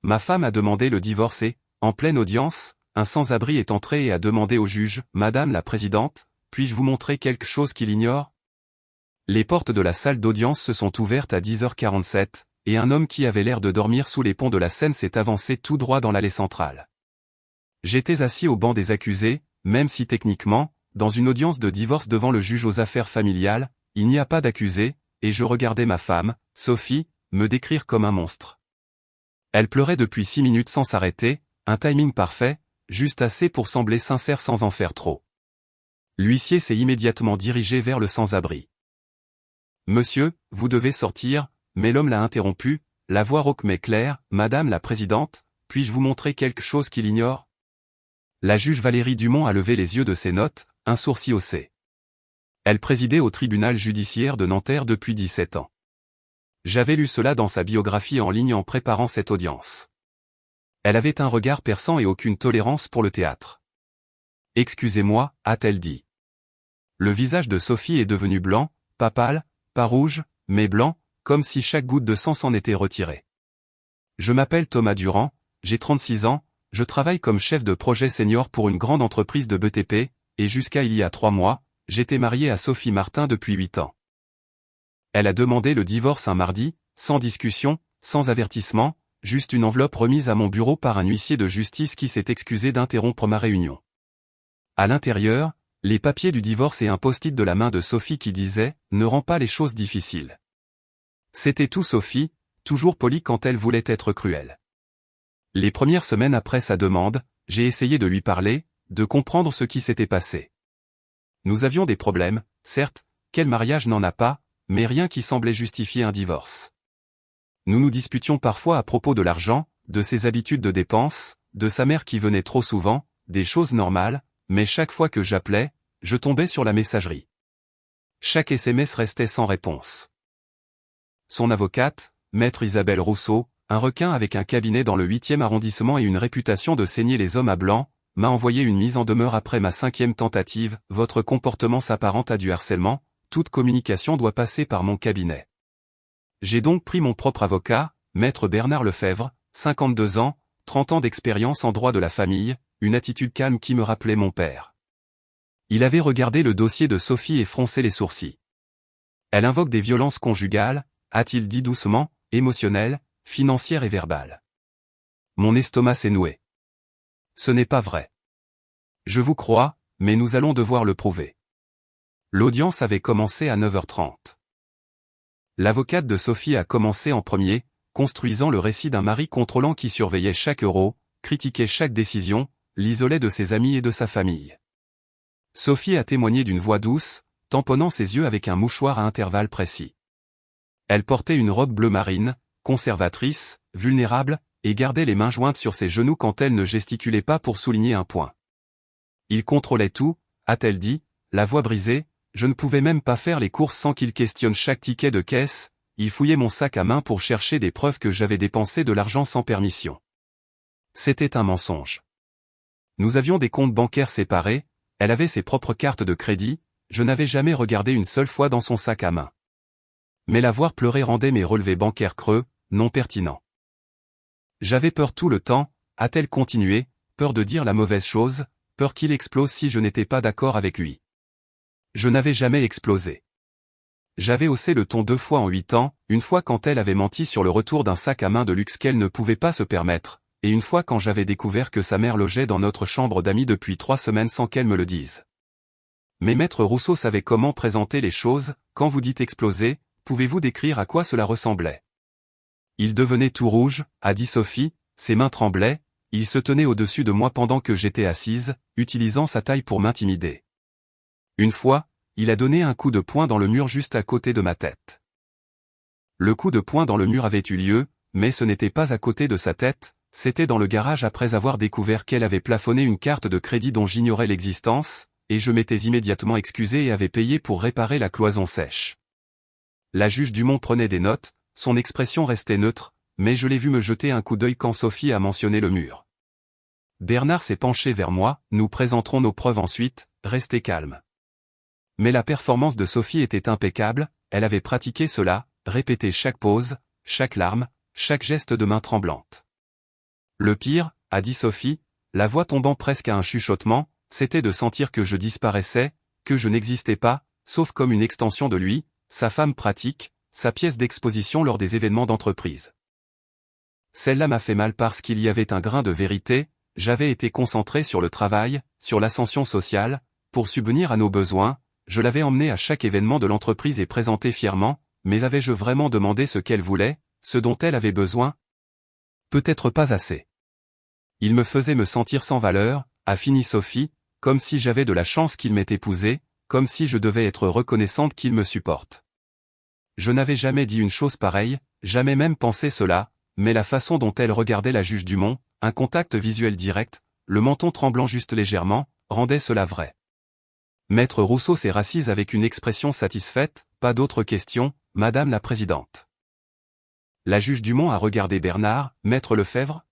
Ma femme a demandé le divorce et, en pleine audience, un sans-abri est entré et a demandé au juge, « Madame la présidente, puis-je vous montrer quelque chose qu'il ignore ?» Les portes de la salle d'audience se sont ouvertes à 10h47, et un homme qui avait l'air de dormir sous les ponts de la Seine s'est avancé tout droit dans l'allée centrale. J'étais assis au banc des accusés, même si techniquement, dans une audience de divorce devant le juge aux affaires familiales, il n'y a pas d'accusé, et je regardais ma femme, Sophie, me décrire comme un monstre. Elle pleurait depuis 6 minutes sans s'arrêter, un timing parfait, juste assez pour sembler sincère sans en faire trop. L'huissier s'est immédiatement dirigé vers le sans-abri. « Monsieur, vous devez sortir », mais l'homme l'a interrompu, la voix rauque mais claire, « Madame la présidente, puis-je vous montrer quelque chose qu'il ignore ?» La juge Valérie Dumont a levé les yeux de ses notes, un sourcil haussé. Elle présidait au tribunal judiciaire de Nanterre depuis 17 ans. J'avais lu cela dans sa biographie en ligne en préparant cette audience. Elle avait un regard perçant et aucune tolérance pour le théâtre. « Excusez-moi », a-t-elle dit. Le visage de Sophie est devenu blanc, pas pâle, pas rouge, mais blanc, comme si chaque goutte de sang s'en était retirée. « Je m'appelle Thomas Durand, j'ai 36 ans, je travaille comme chef de projet senior pour une grande entreprise de BTP, et jusqu'à il y a 3 mois, j'étais marié à Sophie Martin depuis 8 ans. Elle a demandé le divorce un mardi, sans discussion, sans avertissement, juste une enveloppe remise à mon bureau par un huissier de justice qui s'est excusé d'interrompre ma réunion. À l'intérieur, les papiers du divorce et un post-it de la main de Sophie qui disait « Ne rends pas les choses difficiles ». C'était tout Sophie, toujours polie quand elle voulait être cruelle. Les premières semaines après sa demande, j'ai essayé de lui parler, de comprendre ce qui s'était passé. Nous avions des problèmes, certes, quel mariage n'en a pas, mais rien qui semblait justifier un divorce. Nous nous disputions parfois à propos de l'argent, de ses habitudes de dépenses, de sa mère qui venait trop souvent, des choses normales, mais chaque fois que j'appelais, je tombais sur la messagerie. Chaque SMS restait sans réponse. Son avocate, maître Isabelle Rousseau, un requin avec un cabinet dans le 8e arrondissement et une réputation de saigner les hommes à blanc, m'a envoyé une mise en demeure après ma 5e tentative, « Votre comportement s'apparente à du harcèlement, toute communication doit passer par mon cabinet. » J'ai donc pris mon propre avocat, maître Bernard Lefebvre, 52 ans, 30 ans d'expérience en droit de la famille, une attitude calme qui me rappelait mon père. Il avait regardé le dossier de Sophie et froncé les sourcils. Elle invoque des violences conjugales, a-t-il dit doucement, émotionnelles, financières et verbales. Mon estomac s'est noué. Ce n'est pas vrai. Je vous crois, mais nous allons devoir le prouver. L'audience avait commencé à 9h30. L'avocate de Sophie a commencé en premier, construisant le récit d'un mari contrôlant qui surveillait chaque euro, critiquait chaque décision, l'isolait de ses amis et de sa famille. Sophie a témoigné d'une voix douce, tamponnant ses yeux avec un mouchoir à intervalles précis. Elle portait une robe bleu marine, conservatrice, vulnérable, et gardait les mains jointes sur ses genoux quand elle ne gesticulait pas pour souligner un point. Il contrôlait tout, a-t-elle dit, la voix brisée, je ne pouvais même pas faire les courses sans qu'il questionne chaque ticket de caisse, il fouillait mon sac à main pour chercher des preuves que j'avais dépensé de l'argent sans permission. C'était un mensonge. Nous avions des comptes bancaires séparés, elle avait ses propres cartes de crédit, je n'avais jamais regardé une seule fois dans son sac à main. Mais la voir pleurer rendait mes relevés bancaires creux, non pertinents. J'avais peur tout le temps, a-t-elle continué, peur de dire la mauvaise chose, peur qu'il explose si je n'étais pas d'accord avec lui. Je n'avais jamais explosé. J'avais haussé le ton 2 fois en 8 ans, une fois quand elle avait menti sur le retour d'un sac à main de luxe qu'elle ne pouvait pas se permettre, et une fois quand j'avais découvert que sa mère logeait dans notre chambre d'amis depuis 3 semaines sans qu'elle me le dise. Mais maître Rousseau savait comment présenter les choses, quand vous dites exploser, pouvez-vous décrire à quoi cela ressemblait? Il devenait tout rouge, a dit Sophie, ses mains tremblaient, il se tenait au-dessus de moi pendant que j'étais assise, utilisant sa taille pour m'intimider. Une fois, il a donné un coup de poing dans le mur juste à côté de ma tête. Le coup de poing dans le mur avait eu lieu, mais ce n'était pas à côté de sa tête, c'était dans le garage après avoir découvert qu'elle avait plafonné une carte de crédit dont j'ignorais l'existence, et je m'étais immédiatement excusé et avais payé pour réparer la cloison sèche. La juge Dumont prenait des notes, son expression restait neutre, mais je l'ai vu me jeter un coup d'œil quand Sophie a mentionné le mur. Bernard s'est penché vers moi, nous présenterons nos preuves ensuite, restez calme. Mais la performance de Sophie était impeccable, elle avait pratiqué cela, répété chaque pause, chaque larme, chaque geste de main tremblante. Le pire, a dit Sophie, la voix tombant presque à un chuchotement, c'était de sentir que je disparaissais, que je n'existais pas, sauf comme une extension de lui, sa femme pratique, sa pièce d'exposition lors des événements d'entreprise. Celle-là m'a fait mal parce qu'il y avait un grain de vérité, j'avais été concentré sur le travail, sur l'ascension sociale, pour subvenir à nos besoins, je l'avais emmenée à chaque événement de l'entreprise et présenté fièrement, mais avais-je vraiment demandé ce qu'elle voulait, ce dont elle avait besoin? Peut-être pas assez. Il me faisait me sentir sans valeur, a fini Sophie, comme si j'avais de la chance qu'il m'ait épousée, comme si je devais être reconnaissante qu'il me supporte. Je n'avais jamais dit une chose pareille, jamais même pensé cela, mais la façon dont elle regardait la juge Dumont, un contact visuel direct, le menton tremblant juste légèrement, rendait cela vrai. Maître Rousseau s'est rassise avec une expression satisfaite, pas d'autres questions, Madame la Présidente. La juge Dumont a regardé Bernard, Maître Lefebvre.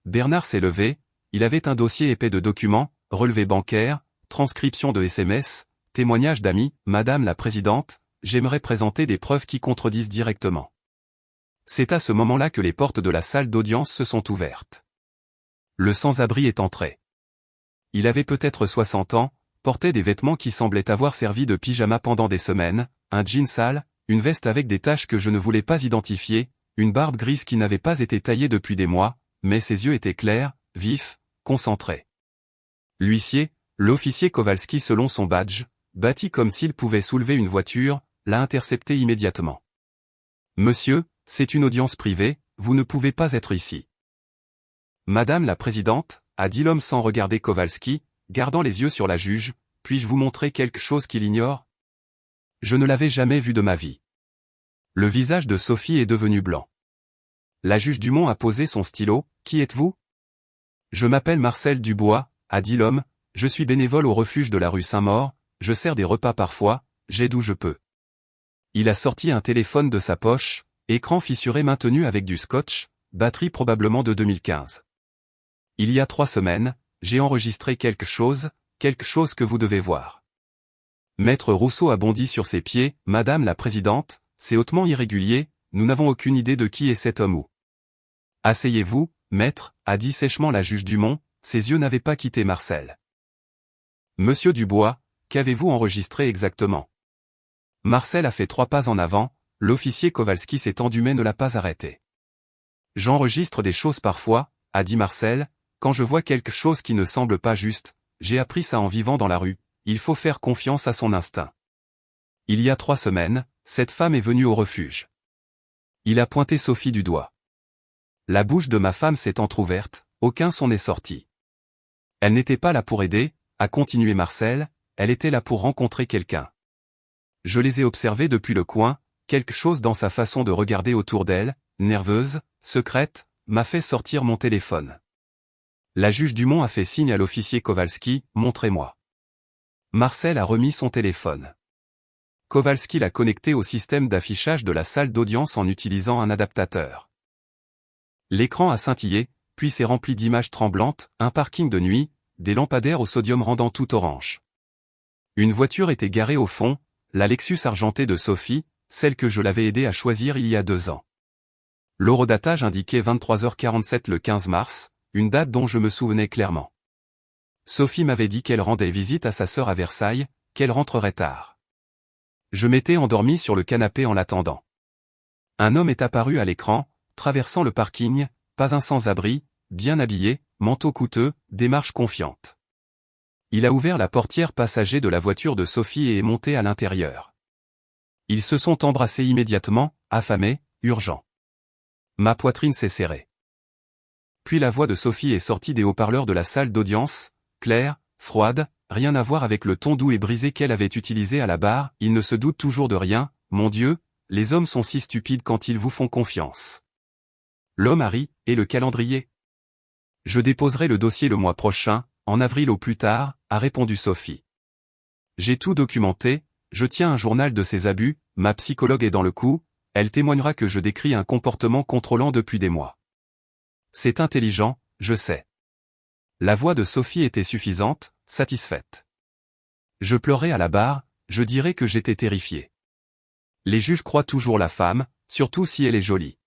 Bernard s'est levé, il avait un dossier épais de documents, relevés bancaires, transcriptions de SMS, témoignages d'amis, Madame la Présidente, j'aimerais présenter des preuves qui contredisent directement. C'est à ce moment-là que les portes de la salle d'audience se sont ouvertes. Le sans-abri est entré. Il avait peut-être 60 ans, portait des vêtements qui semblaient avoir servi de pyjama pendant des semaines, un jean sale, une veste avec des taches que je ne voulais pas identifier, une barbe grise qui n'avait pas été taillée depuis des mois, mais ses yeux étaient clairs, vifs, concentrés. L'huissier, l'officier Kowalski selon son badge, bâti comme s'il pouvait soulever une voiture, l'a intercepté immédiatement. « Monsieur, c'est une audience privée, vous ne pouvez pas être ici. » Madame la Présidente, a dit l'homme sans regarder Kowalski, gardant les yeux sur la juge, puis-je vous montrer quelque chose qu'il ignore? Je ne l'avais jamais vu de ma vie. Le visage de Sophie est devenu blanc. La juge Dumont a posé son stylo, qui êtes-vous? Je m'appelle Marcel Dubois, a dit l'homme, je suis bénévole au refuge de la rue Saint-Maur, je sers des repas parfois, j'aide où je peux. Il a sorti un téléphone de sa poche, écran fissuré maintenu avec du scotch, batterie probablement de 2015. Il y a 3 semaines, j'ai enregistré quelque chose que vous devez voir. Maître Rousseau a bondi sur ses pieds, Madame la Présidente, c'est hautement irrégulier, nous n'avons aucune idée de qui est cet homme ou. Asseyez-vous, maître, a dit sèchement la juge Dumont, ses yeux n'avaient pas quitté Marcel. Monsieur Dubois, qu'avez-vous enregistré exactement? Marcel a fait 3 pas en avant, l'officier Kowalski s'est tendu mais ne l'a pas arrêté. J'enregistre des choses parfois, a dit Marcel, quand je vois quelque chose qui ne semble pas juste, j'ai appris ça en vivant dans la rue, il faut faire confiance à son instinct. Il y a 3 semaines, cette femme est venue au refuge. Il a pointé Sophie du doigt. La bouche de ma femme s'est entr'ouverte, aucun son n'est sorti. Elle n'était pas là pour aider, a continué Marcel, elle était là pour rencontrer quelqu'un. Je les ai observés depuis le coin, quelque chose dans sa façon de regarder autour d'elle, nerveuse, secrète, m'a fait sortir mon téléphone. La juge Dumont a fait signe à l'officier Kowalski, montrez-moi. Marcel a remis son téléphone. Kowalski l'a connecté au système d'affichage de la salle d'audience en utilisant un adaptateur. L'écran a scintillé, puis s'est rempli d'images tremblantes, un parking de nuit, des lampadaires au sodium rendant tout orange. Une voiture était garée au fond, la Lexus argentée de Sophie, celle que je l'avais aidé à choisir il y a 2 ans. L'horodatage indiquait 23h47 le 15 mars, une date dont je me souvenais clairement. Sophie m'avait dit qu'elle rendait visite à sa sœur à Versailles, qu'elle rentrerait tard. Je m'étais endormi sur le canapé en l'attendant. Un homme est apparu à l'écran, traversant le parking, pas un sans-abri, bien habillé, manteau coûteux, démarche confiante. Il a ouvert la portière passager de la voiture de Sophie et est monté à l'intérieur. Ils se sont embrassés immédiatement, affamés, urgents. Ma poitrine s'est serrée. Puis la voix de Sophie est sortie des haut-parleurs de la salle d'audience, claire, froide, rien à voir avec le ton doux et brisé qu'elle avait utilisé à la barre, il ne se doute toujours de rien, mon Dieu, les hommes sont si stupides quand ils vous font confiance. L'homme a ri, et le calendrier? Je déposerai le dossier le mois prochain, en avril au plus tard, a répondu Sophie. J'ai tout documenté, je tiens un journal de ces abus, ma psychologue est dans le coup, elle témoignera que je décris un comportement contrôlant depuis des mois. C'est intelligent, je sais. La voix de Sophie était suffisante, satisfaite. Je pleurais à la barre, je dirais que j'étais terrifié. Les juges croient toujours la femme, surtout si elle est jolie.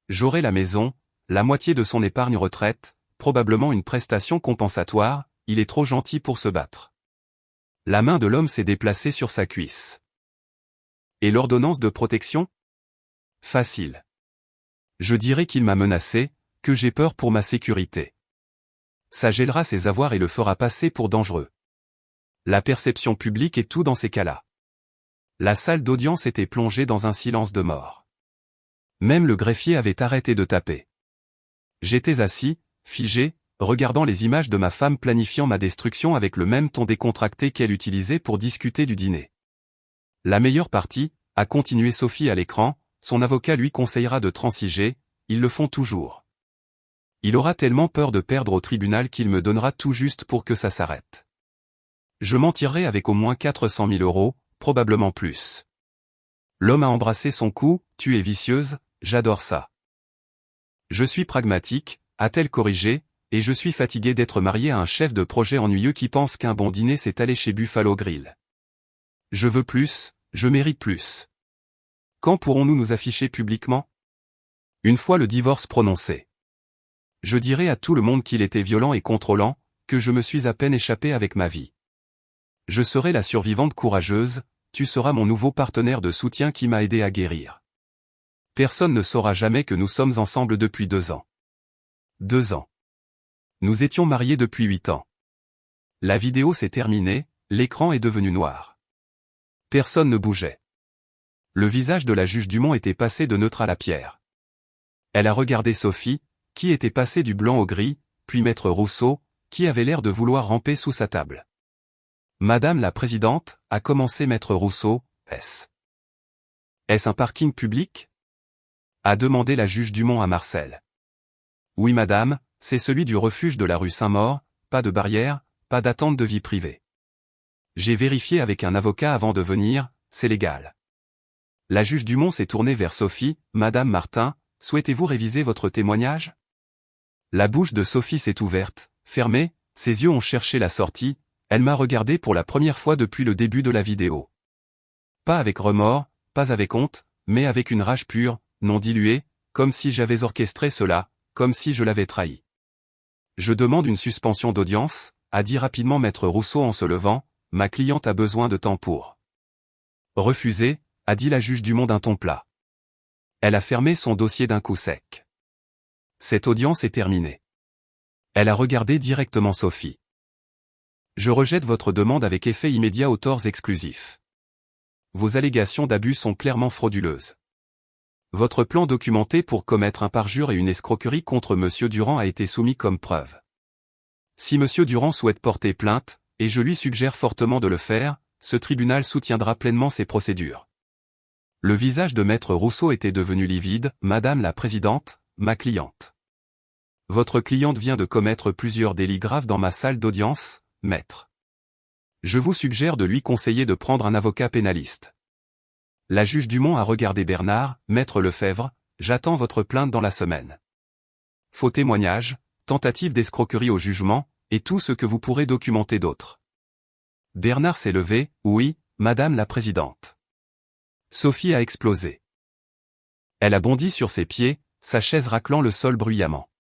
J'aurai la maison, la moitié de son épargne retraite, probablement une prestation compensatoire, il est trop gentil pour se battre. La main de l'homme s'est déplacée sur sa cuisse. Et l'ordonnance de protection? Facile. Je dirais qu'il m'a menacé, que j'ai peur pour ma sécurité. Ça gèlera ses avoirs et le fera passer pour dangereux. La perception publique est tout dans ces cas-là. La salle d'audience était plongée dans un silence de mort. Même le greffier avait arrêté de taper. J'étais assis, figé, regardant les images de ma femme planifiant ma destruction avec le même ton décontracté qu'elle utilisait pour discuter du dîner. La meilleure partie, a continué Sophie à l'écran, son avocat lui conseillera de transiger, ils le font toujours. Il aura tellement peur de perdre au tribunal qu'il me donnera tout juste pour que ça s'arrête. Je m'en tirerai avec au moins 400 000 €, probablement plus. L'homme a embrassé son cou, tu es vicieuse, j'adore ça. Je suis pragmatique, a-t-elle corrigé, et je suis fatigué d'être marié à un chef de projet ennuyeux qui pense qu'un bon dîner c'est aller chez Buffalo Grill. Je veux plus, je mérite plus. Quand pourrons-nous nous afficher publiquement? Une fois le divorce prononcé. Je dirai à tout le monde qu'il était violent et contrôlant, que je me suis à peine échappé avec ma vie. Je serai la survivante courageuse, tu seras mon nouveau partenaire de soutien qui m'a aidé à guérir. Personne ne saura jamais que nous sommes ensemble depuis 2 ans. 2 ans. Nous étions mariés depuis 8 ans. La vidéo s'est terminée, l'écran est devenu noir. Personne ne bougeait. Le visage de la juge Dumont était passé de neutre à la pierre. Elle a regardé Sophie, qui était passée du blanc au gris, puis Maître Rousseau, qui avait l'air de vouloir ramper sous sa table. Madame la présidente, a commencé Maître Rousseau, Est-ce un parking public? A demandé la juge Dumont à Marcel. Oui madame, c'est celui du refuge de la rue Saint-Maur, pas de barrière, pas d'attente de vie privée. J'ai vérifié avec un avocat avant de venir, c'est légal. La juge Dumont s'est tournée vers Sophie, Madame Martin, souhaitez-vous réviser votre témoignage? La bouche de Sophie s'est ouverte, fermée, ses yeux ont cherché la sortie, elle m'a regardé pour la première fois depuis le début de la vidéo. Pas avec remords, pas avec honte, mais avec une rage pure, non diluée, comme si j'avais orchestré cela, comme si je l'avais trahi. Je demande une suspension d'audience, a dit rapidement Maître Rousseau en se levant, ma cliente a besoin de temps pour. Refusé, a dit la juge Dumont d'un ton plat. Elle a fermé son dossier d'un coup sec. Cette audience est terminée. Elle a regardé directement Sophie. Je rejette votre demande avec effet immédiat aux torts exclusifs. Vos allégations d'abus sont clairement frauduleuses. Votre plan documenté pour commettre un parjure et une escroquerie contre M. Durand a été soumis comme preuve. Si M. Durand souhaite porter plainte, et je lui suggère fortement de le faire, ce tribunal soutiendra pleinement ses procédures. Le visage de Maître Rousseau était devenu livide, Madame la présidente, ma cliente. Votre cliente vient de commettre plusieurs délits graves dans ma salle d'audience, maître. Je vous suggère de lui conseiller de prendre un avocat pénaliste. La juge Dumont a regardé Bernard, Maître Lefebvre, j'attends votre plainte dans la semaine. Faux témoignages, tentative d'escroquerie au jugement, et tout ce que vous pourrez documenter d'autre. Bernard s'est levé, oui, Madame la présidente. Sophie a explosé. Elle a bondi sur ses pieds, sa chaise raclant le sol bruyamment.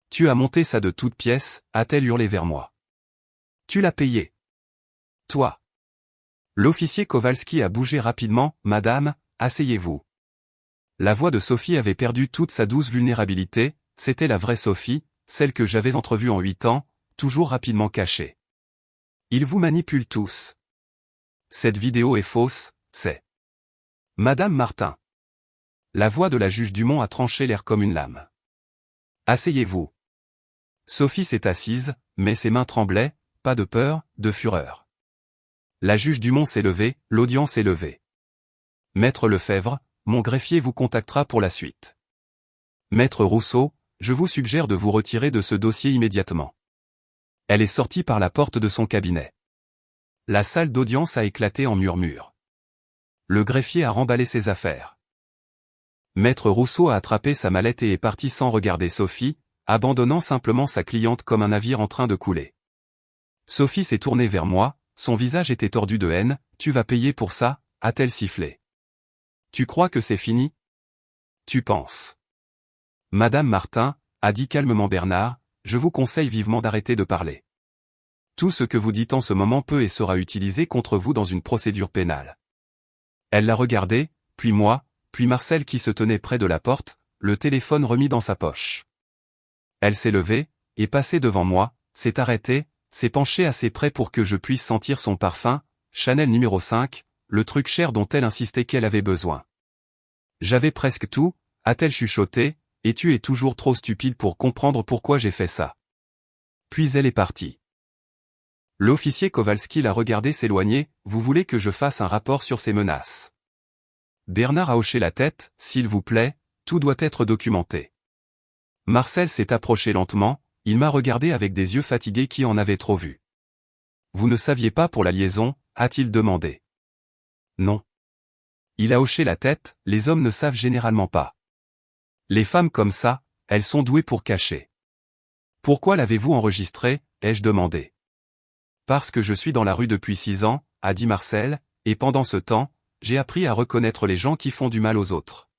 Tu as monté ça de toutes pièces, a-t-elle hurlé vers moi. Tu l'as payé. Toi. L'officier Kowalski a bougé rapidement, Madame, asseyez-vous. La voix de Sophie avait perdu toute sa douce vulnérabilité, c'était la vraie Sophie, celle que j'avais entrevue en 8 ans, toujours rapidement cachée. Ils vous manipulent tous. Cette vidéo est fausse, c'est. Madame Martin. La voix de la juge Dumont a tranché l'air comme une lame. Asseyez-vous. Sophie s'est assise, mais ses mains tremblaient, pas de peur, de fureur. La juge Dumont s'est levée, l'audience est levée. Maître Lefebvre, mon greffier vous contactera pour la suite. Maître Rousseau, je vous suggère de vous retirer de ce dossier immédiatement. Elle est sortie par la porte de son cabinet. La salle d'audience a éclaté en murmures. Le greffier a remballé ses affaires. Maître Rousseau a attrapé sa mallette et est parti sans regarder Sophie, abandonnant simplement sa cliente comme un navire en train de couler. Sophie s'est tournée vers moi, son visage était tordu de haine, tu vas payer pour ça, a-t-elle sifflé. Tu crois que c'est fini? Tu penses. Madame Martin, a dit calmement Bernard, je vous conseille vivement d'arrêter de parler. Tout ce que vous dites en ce moment peut et sera utilisé contre vous dans une procédure pénale. Elle l'a regardé, puis moi, puis Marcel qui se tenait près de la porte, le téléphone remis dans sa poche. Elle s'est levée, est passée devant moi, s'est arrêtée, s'est penchée assez près pour que je puisse sentir son parfum, Chanel numéro 5, le truc cher dont elle insistait qu'elle avait besoin. J'avais presque tout, a-t-elle chuchoté, et tu es toujours trop stupide pour comprendre pourquoi j'ai fait ça. Puis elle est partie. L'officier Kowalski l'a regardé s'éloigner, vous voulez que je fasse un rapport sur ces menaces. Bernard a hoché la tête, s'il vous plaît, tout doit être documenté. Marcel s'est approché lentement, il m'a regardé avec des yeux fatigués qui en avaient trop vu. Vous ne saviez pas pour la liaison, a-t-il demandé. Non. Il a hoché la tête, les hommes ne savent généralement pas. Les femmes comme ça, elles sont douées pour cacher. Pourquoi l'avez-vous enregistré, ai-je demandé. Parce que je suis dans la rue depuis 6 ans, a dit Marcel, et pendant ce temps, j'ai appris à reconnaître les gens qui font du mal aux autres.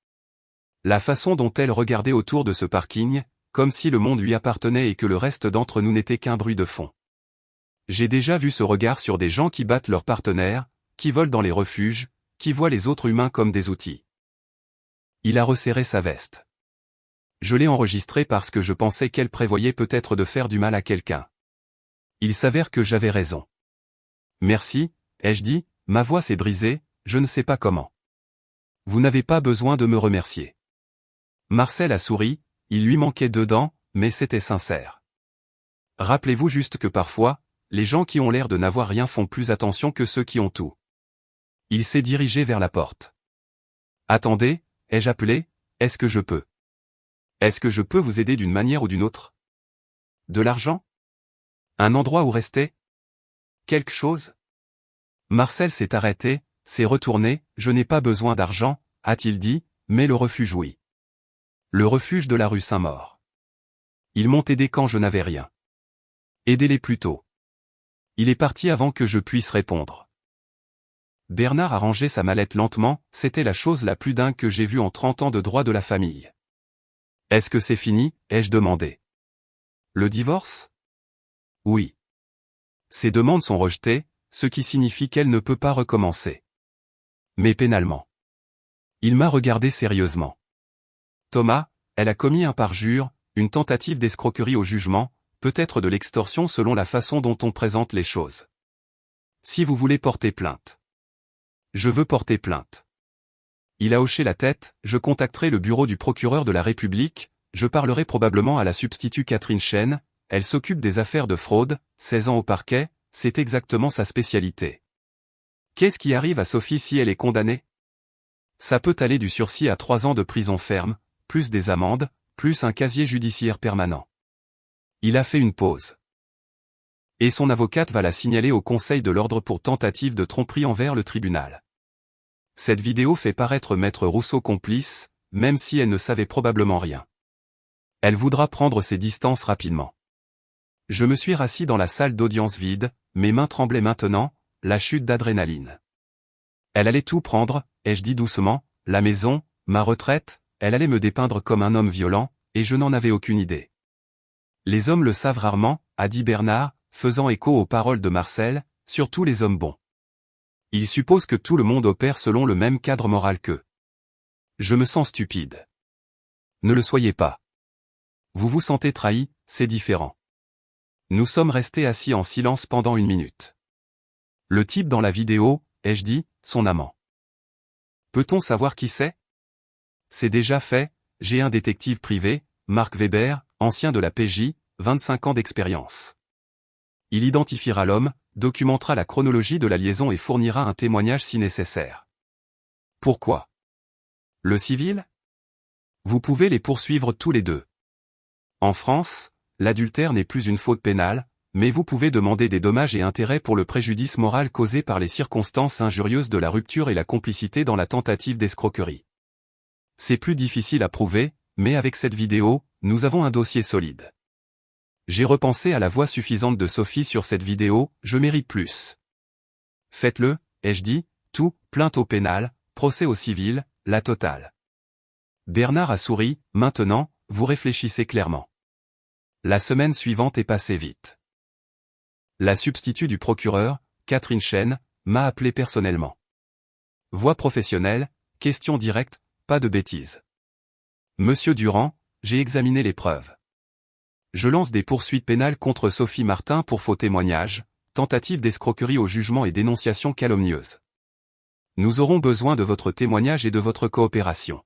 La façon dont elle regardait autour de ce parking, comme si le monde lui appartenait et que le reste d'entre nous n'était qu'un bruit de fond. J'ai déjà vu ce regard sur des gens qui battent leurs partenaires, qui volent dans les refuges, qui voient les autres humains comme des outils. Il a resserré sa veste. Je l'ai enregistré parce que je pensais qu'elle prévoyait peut-être de faire du mal à quelqu'un. Il s'avère que j'avais raison. Merci, ai-je dit, ma voix s'est brisée, je ne sais pas comment. Vous n'avez pas besoin de me remercier. Marcel a souri, il lui manquait 2 dents, mais c'était sincère. Rappelez-vous juste que parfois, les gens qui ont l'air de n'avoir rien font plus attention que ceux qui ont tout. Il s'est dirigé vers la porte. Attendez, ai-je appelé, est-ce que je peux? Est-ce que je peux vous aider d'une manière ou d'une autre? De l'argent? Un endroit où rester? Quelque chose? Marcel s'est arrêté, s'est retourné, je n'ai pas besoin d'argent, a-t-il dit, mais le refuge oui. Le refuge de la rue Saint-Maur. Ils m'ont aidé quand je n'avais rien. Aidez-les plus tôt. Il est parti avant que je puisse répondre. Bernard a rangé sa mallette lentement, c'était la chose la plus dingue que j'ai vue en 30 ans de droit de la famille. Est-ce que c'est fini, ai-je demandé. Le divorce? Oui. Ses demandes sont rejetées, ce qui signifie qu'elle ne peut pas recommencer. Mais pénalement. Il m'a regardé sérieusement. Thomas, elle a commis un parjure, une tentative d'escroquerie au jugement, peut-être de l'extorsion selon la façon dont on présente les choses. Si vous voulez porter plainte. Je veux porter plainte. Il a hoché la tête, je contacterai le bureau du procureur de la République, je parlerai probablement à la substitut Catherine Chen, elle s'occupe des affaires de fraude, 16 ans au parquet, c'est exactement sa spécialité. Qu'est-ce qui arrive à Sophie si elle est condamnée? Ça peut aller du sursis à 3 ans de prison ferme, plus des amendes, plus un casier judiciaire permanent. Il a fait une pause. Et son avocate va la signaler au Conseil de l'ordre pour tentative de tromperie envers le tribunal. Cette vidéo fait paraître Maître Rousseau complice, même si elle ne savait probablement rien. Elle voudra prendre ses distances rapidement. Je me suis rassis dans la salle d'audience vide, mes mains tremblaient maintenant, la chute d'adrénaline. Elle allait tout prendre, ai-je dit doucement, la maison, ma retraite, elle allait me dépeindre comme un homme violent, et je n'en avais aucune idée. Les hommes le savent rarement, a dit Bernard, faisant écho aux paroles de Marcel, surtout les hommes bons. Ils supposent que tout le monde opère selon le même cadre moral qu'eux. Je me sens stupide. Ne le soyez pas. Vous vous sentez trahi, c'est différent. Nous sommes restés assis en silence pendant 1 minute. Le type dans la vidéo, ai-je dit, son amant. Peut-on savoir qui c'est? C'est déjà fait, j'ai un détective privé, Marc Weber, ancien de la PJ, 25 ans d'expérience. Il identifiera l'homme, documentera la chronologie de la liaison et fournira un témoignage si nécessaire. Pourquoi? Le civil? Vous pouvez les poursuivre tous les deux. En France, l'adultère n'est plus une faute pénale, mais vous pouvez demander des dommages et intérêts pour le préjudice moral causé par les circonstances injurieuses de la rupture et la complicité dans la tentative d'escroquerie. C'est plus difficile à prouver, mais avec cette vidéo, nous avons un dossier solide. J'ai repensé à la voix suffisante de Sophie sur cette vidéo, je mérite plus. Faites-le, ai-je dit, tout, plainte au pénal, procès au civil, la totale. Bernard a souri, maintenant, vous réfléchissez clairement. La semaine suivante est passée vite. La substitut du procureur, Catherine Chen, m'a appelé personnellement. Voix professionnelle, question directe, pas de bêtises. Monsieur Durand, j'ai examiné les preuves. Je lance des poursuites pénales contre Sophie Martin pour faux témoignages, tentative d'escroquerie au jugement et dénonciation calomnieuse. Nous aurons besoin de votre témoignage et de votre coopération.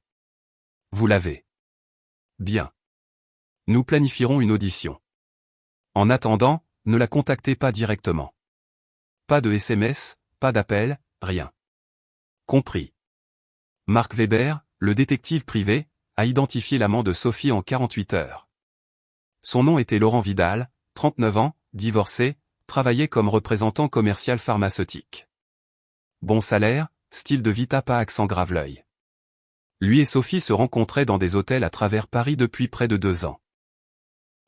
Vous l'avez. Bien. Nous planifierons une audition. En attendant, ne la contactez pas directement. Pas de SMS, pas d'appel, rien. Compris. Marc Weber, le détective privé, a identifié l'amant de Sophie en 48 heures. Son nom était Laurent Vidal, 39 ans, divorcé, travaillait comme représentant commercial pharmaceutique. Bon salaire, style de vie pas accent grave-l'œil. Lui et Sophie se rencontraient dans des hôtels à travers Paris depuis près de 2 ans.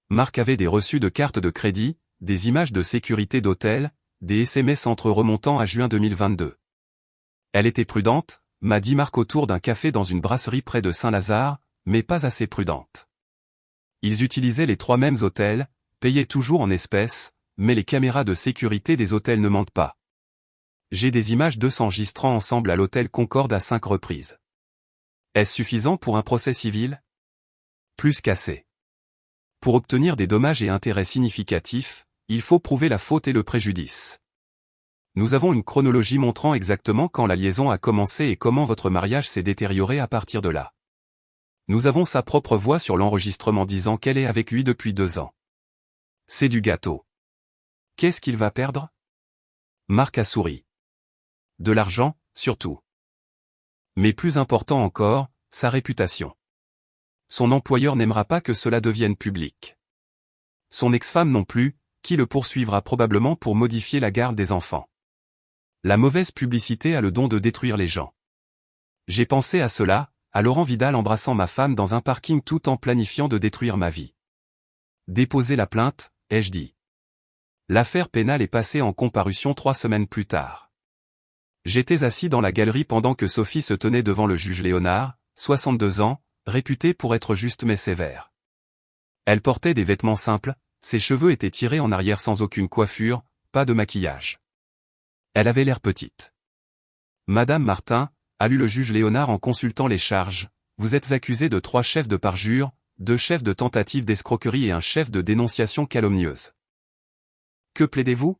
Marc avait des reçus de cartes de crédit, des images de sécurité d'hôtel, des SMS entre remontant à juin 2022. Elle était prudente, m'a dit Marc autour d'un café dans une brasserie près de Saint-Lazare, mais pas assez prudente. Ils utilisaient les 3 mêmes hôtels, payaient toujours en espèces, mais les caméras de sécurité des hôtels ne mentent pas. J'ai des images d'eux s'enregistrant ensemble à l'hôtel Concorde à 5 reprises. Est-ce suffisant pour un procès civil? Plus qu'assez. Pour obtenir des dommages et intérêts significatifs, il faut prouver la faute et le préjudice. Nous avons une chronologie montrant exactement quand la liaison a commencé et comment votre mariage s'est détérioré à partir de là. Nous avons sa propre voix sur l'enregistrement disant qu'elle est avec lui depuis 2 ans. C'est du gâteau. Qu'est-ce qu'il va perdre? Marc a souri. De l'argent, surtout. Mais plus important encore, sa réputation. Son employeur n'aimera pas que cela devienne public. Son ex-femme non plus, qui le poursuivra probablement pour modifier la garde des enfants. La mauvaise publicité a le don de détruire les gens. J'ai pensé à cela, à Laurent Vidal embrassant ma femme dans un parking tout en planifiant de détruire ma vie. Déposer la plainte, ai-je dit. L'affaire pénale est passée en comparution 3 semaines plus tard. J'étais assis dans la galerie pendant que Sophie se tenait devant le juge Léonard, 62 ans, réputé pour être juste mais sévère. Elle portait des vêtements simples, ses cheveux étaient tirés en arrière sans aucune coiffure, pas de maquillage. Elle avait l'air petite. Madame Martin, a lu le juge Léonard en consultant les charges, vous êtes accusé de 3 chefs de parjure, 2 chefs de tentative d'escroquerie et un chef de dénonciation calomnieuse. Que plaidez-vous?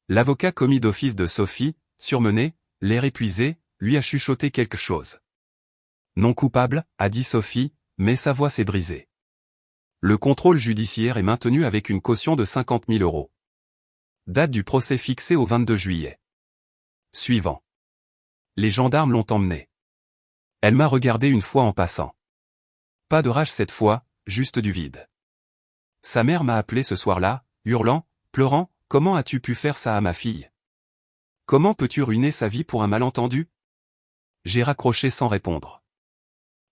L'avocat commis d'office de Sophie, surmené, l'air épuisé, lui a chuchoté quelque chose. Non coupable, a dit Sophie, mais sa voix s'est brisée. Le contrôle judiciaire est maintenu avec une caution de 50 000 €. Date du procès fixée au 22 juillet. Suivant. Les gendarmes l'ont emmené. Elle m'a regardé une fois en passant. Pas de rage cette fois, juste du vide. Sa mère m'a appelé ce soir-là, hurlant, pleurant, comment as-tu pu faire ça à ma fille? Comment peux-tu ruiner sa vie pour un malentendu? J'ai raccroché sans répondre.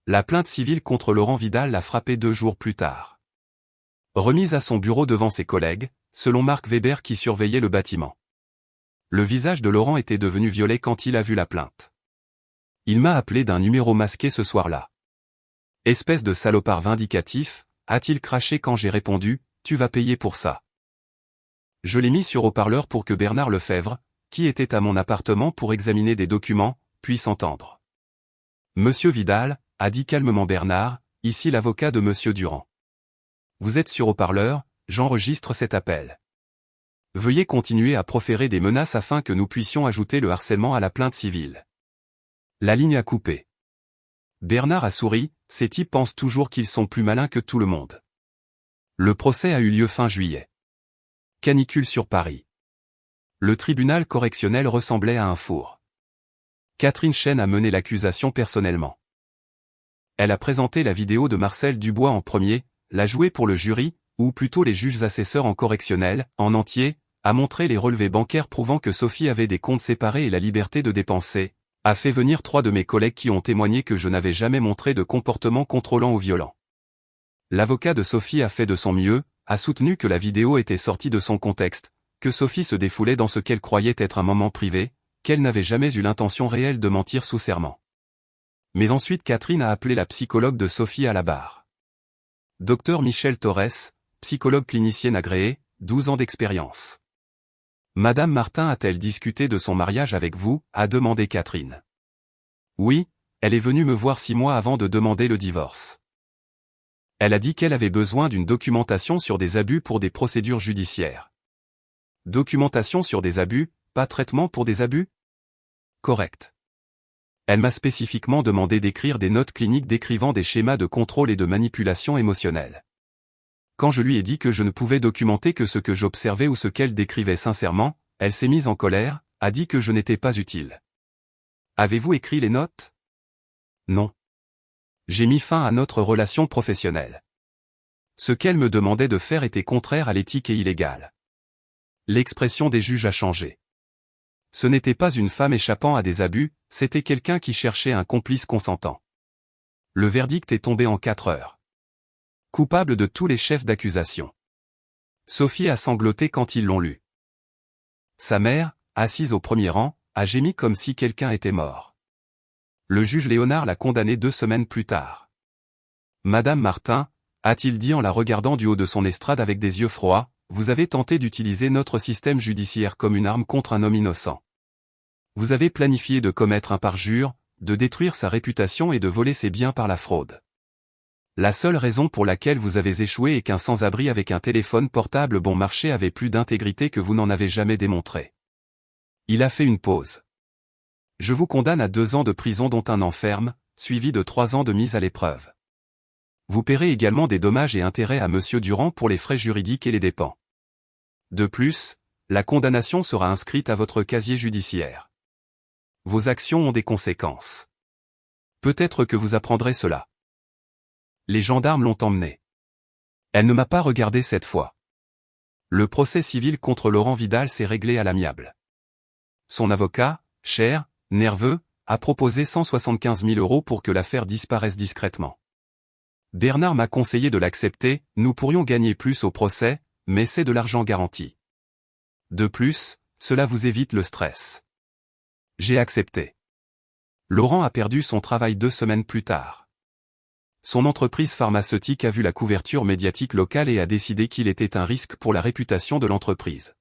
La plainte civile contre Laurent Vidal l'a frappé 2 jours plus tard. Remise à son bureau devant ses collègues, selon Marc Weber qui surveillait le bâtiment. Le visage de Laurent était devenu violet quand il a vu la plainte. Il m'a appelé d'un numéro masqué ce soir-là. Espèce de salopard vindicatif, a-t-il craché quand j'ai répondu, tu vas payer pour ça. Je l'ai mis sur haut-parleur pour que Bernard Lefebvre, qui était à mon appartement pour examiner des documents, puisse entendre. Monsieur Vidal, a dit calmement Bernard, ici l'avocat de Monsieur Durand. Vous êtes sur haut-parleur, j'enregistre cet appel. Veuillez continuer à proférer des menaces afin que nous puissions ajouter le harcèlement à la plainte civile. La ligne a coupé. Bernard a souri, ces types pensent toujours qu'ils sont plus malins que tout le monde. Le procès a eu lieu fin juillet. Canicule sur Paris. Le tribunal correctionnel ressemblait à un four. Catherine Chen a mené l'accusation personnellement. Elle a présenté la vidéo de Marcel Dubois en premier, l'a jouée pour le jury, ou plutôt les juges assesseurs en correctionnel, en entier, a montré les relevés bancaires prouvant que Sophie avait des comptes séparés et la liberté de dépenser, a fait venir 3 de mes collègues qui ont témoigné que je n'avais jamais montré de comportement contrôlant ou violent. L'avocat de Sophie a fait de son mieux, a soutenu que la vidéo était sortie de son contexte, que Sophie se défoulait dans ce qu'elle croyait être un moment privé, qu'elle n'avait jamais eu l'intention réelle de mentir sous serment. Mais ensuite Catherine a appelé la psychologue de Sophie à la barre. Dr Michel Torres, psychologue clinicienne agréée, 12 ans d'expérience. Madame Martin a-t-elle discuté de son mariage avec vous, a demandé Catherine. Oui, elle est venue me voir 6 mois avant de demander le divorce. Elle a dit qu'elle avait besoin d'une documentation sur des abus pour des procédures judiciaires. Documentation sur des abus, pas traitement pour des abus? Correct. Elle m'a spécifiquement demandé d'écrire des notes cliniques décrivant des schémas de contrôle et de manipulation émotionnelle. Quand je lui ai dit que je ne pouvais documenter que ce que j'observais ou ce qu'elle décrivait sincèrement, elle s'est mise en colère, a dit que je n'étais pas utile. Avez-vous écrit les notes? Non. J'ai mis fin à notre relation professionnelle. Ce qu'elle me demandait de faire était contraire à l'éthique et illégal. L'expression des juges a changé. Ce n'était pas une femme échappant à des abus, c'était quelqu'un qui cherchait un complice consentant. Le verdict est tombé en 4 heures. Coupable de tous les chefs d'accusation. Sophie a sangloté quand ils l'ont lu. Sa mère, assise au premier rang, a gémi comme si quelqu'un était mort. Le juge Léonard l'a condamnée 2 semaines plus tard. Madame Martin, a-t-il dit en la regardant du haut de son estrade avec des yeux froids, vous avez tenté d'utiliser notre système judiciaire comme une arme contre un homme innocent. Vous avez planifié de commettre un parjure, de détruire sa réputation et de voler ses biens par la fraude. La seule raison pour laquelle vous avez échoué est qu'un sans-abri avec un téléphone portable bon marché avait plus d'intégrité que vous n'en avez jamais démontré. Il a fait une pause. Je vous condamne à 2 ans de prison dont 1 an ferme, suivi de 3 ans de mise à l'épreuve. Vous paierez également des dommages et intérêts à Monsieur Durand pour les frais juridiques et les dépens. De plus, la condamnation sera inscrite à votre casier judiciaire. Vos actions ont des conséquences. Peut-être que vous apprendrez cela. Les gendarmes l'ont emmenée. Elle ne m'a pas regardé cette fois. Le procès civil contre Laurent Vidal s'est réglé à l'amiable. Son avocat, cher, nerveux, a proposé 175 000 € pour que l'affaire disparaisse discrètement. Bernard m'a conseillé de l'accepter, nous pourrions gagner plus au procès, mais c'est de l'argent garanti. De plus, cela vous évite le stress. J'ai accepté. Laurent a perdu son travail 2 semaines plus tard. Son entreprise pharmaceutique a vu la couverture médiatique locale et a décidé qu'il était un risque pour la réputation de l'entreprise.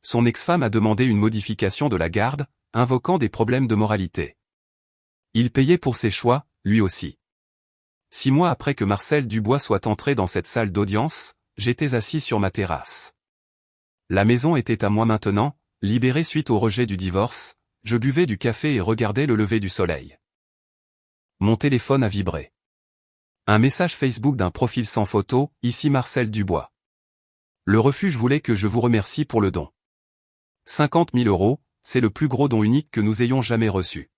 Son ex-femme a demandé une modification de la garde, invoquant des problèmes de moralité. Il payait pour ses choix, lui aussi. 6 mois après que Marcel Dubois soit entré dans cette salle d'audience, j'étais assis sur ma terrasse. La maison était à moi maintenant, libérée suite au rejet du divorce, je buvais du café et regardais le lever du soleil. Mon téléphone a vibré. Un message Facebook d'un profil sans photo, ici Marcel Dubois. Le refuge voulait que je vous remercie pour le don. 50 000 €, c'est le plus gros don unique que nous ayons jamais reçu.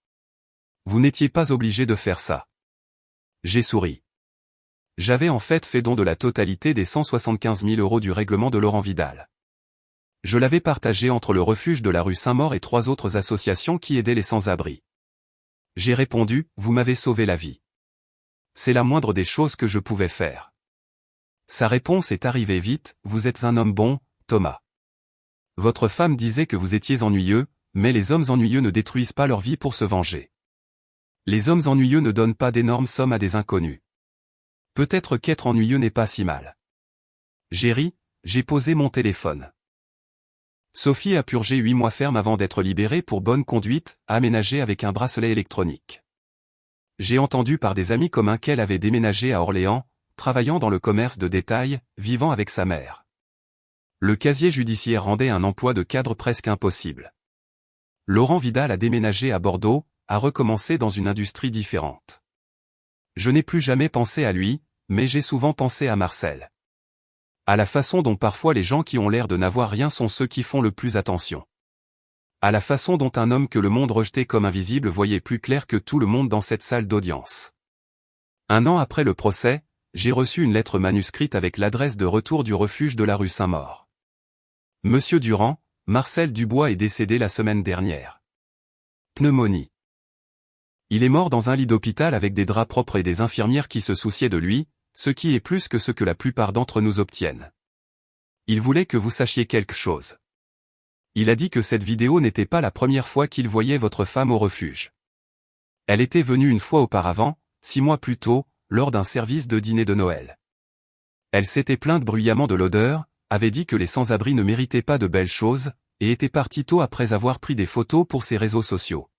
Vous n'étiez pas obligé de faire ça. J'ai souri. J'avais en fait fait don de la totalité des 175 000 € du règlement de Laurent Vidal. Je l'avais partagé entre le refuge de la rue Saint-Maur et 3 autres associations qui aidaient les sans-abri. J'ai répondu, vous m'avez sauvé la vie. C'est la moindre des choses que je pouvais faire. Sa réponse est arrivée vite, vous êtes un homme bon, Thomas. Votre femme disait que vous étiez ennuyeux, mais les hommes ennuyeux ne détruisent pas leur vie pour se venger. Les hommes ennuyeux ne donnent pas d'énormes sommes à des inconnus. Peut-être qu'être ennuyeux n'est pas si mal. J'ai ri, j'ai posé mon téléphone. Sophie a purgé 8 mois ferme avant d'être libérée pour bonne conduite, aménagée avec un bracelet électronique. J'ai entendu par des amis communs qu'elle avait déménagé à Orléans, travaillant dans le commerce de détail, vivant avec sa mère. Le casier judiciaire rendait un emploi de cadre presque impossible. Laurent Vidal a déménagé à Bordeaux, a recommencé dans une industrie différente. Je n'ai plus jamais pensé à lui, mais j'ai souvent pensé à Marcel. À la façon dont parfois les gens qui ont l'air de n'avoir rien sont ceux qui font le plus attention. À la façon dont un homme que le monde rejetait comme invisible voyait plus clair que tout le monde dans cette salle d'audience. 1 an après le procès, j'ai reçu une lettre manuscrite avec l'adresse de retour du refuge de la rue Saint-Maur. Monsieur Durand, Marcel Dubois est décédé la semaine dernière. Pneumonie. Il est mort dans un lit d'hôpital avec des draps propres et des infirmières qui se souciaient de lui, ce qui est plus que ce que la plupart d'entre nous obtiennent. Il voulait que vous sachiez quelque chose. Il a dit que cette vidéo n'était pas la première fois qu'il voyait votre femme au refuge. Elle était venue une fois auparavant, 6 mois plus tôt, lors d'un service de dîner de Noël. Elle s'était plainte bruyamment de l'odeur, avait dit que les sans-abri ne méritaient pas de belles choses, et était partie tôt après avoir pris des photos pour ses réseaux sociaux.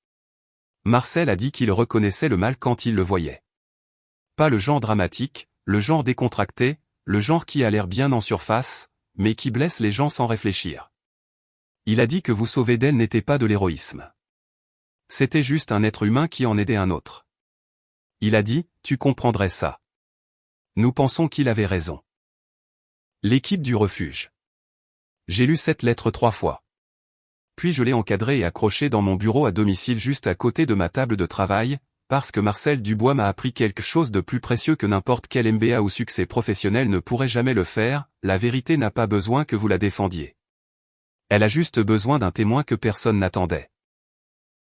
Marcel a dit qu'il reconnaissait le mal quand il le voyait. Pas le genre dramatique, le genre décontracté, le genre qui a l'air bien en surface, mais qui blesse les gens sans réfléchir. Il a dit que vous sauver d'elle n'était pas de l'héroïsme. C'était juste un être humain qui en aidait un autre. Il a dit, tu comprendrais ça. Nous pensons qu'il avait raison. L'équipe du refuge. J'ai lu cette lettre 3 fois. Puis je l'ai encadrée et accrochée dans mon bureau à domicile juste à côté de ma table de travail, parce que Marcel Dubois m'a appris quelque chose de plus précieux que n'importe quel MBA ou succès professionnel ne pourrait jamais le faire, la vérité n'a pas besoin que vous la défendiez. Elle a juste besoin d'un témoin que personne n'attendait.